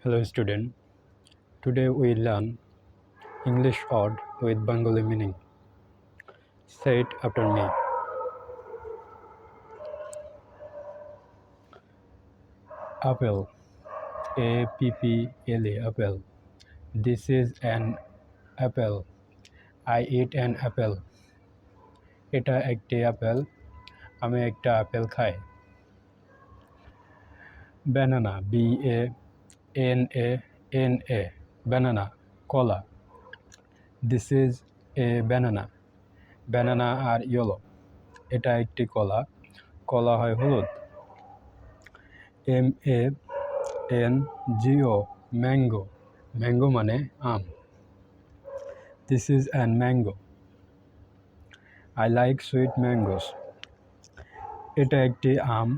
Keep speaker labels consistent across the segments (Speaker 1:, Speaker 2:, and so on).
Speaker 1: Hello student, today we learn English word with Bengali meaning. Say it after me. Apple, A-P-P-L-E, apple. This is an apple. I eat an apple. এটা একটি apple. আমি একটা apple খাই। Banana, B-A-N-A-N-A, banana, কলা। This is a banana. Banana are yellow. এটা একটি কলা। কলা হয় হলুদ। M-A-N-G-O, mango. Mango মানে আম। This is an mango. I like sweet mangoes. এটা একটি আম।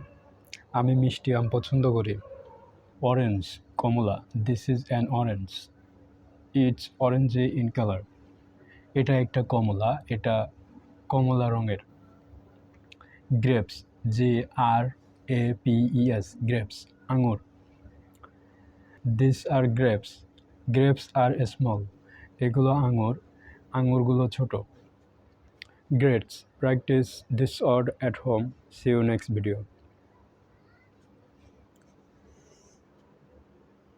Speaker 1: আমি মিষ্টি আম পছন্দ করি। Orange, Kamala. This is an orange. It's orangey in color. এটা একটা কমলা। এটা কমলা রঙের। Grapes, G-R-A-P-E-S, grapes, আঙুর। These are grapes. Grapes are small. এগুলো আঙুর। আঙুরগুলো ছোট। Grades. Practice this word at home. See you next video.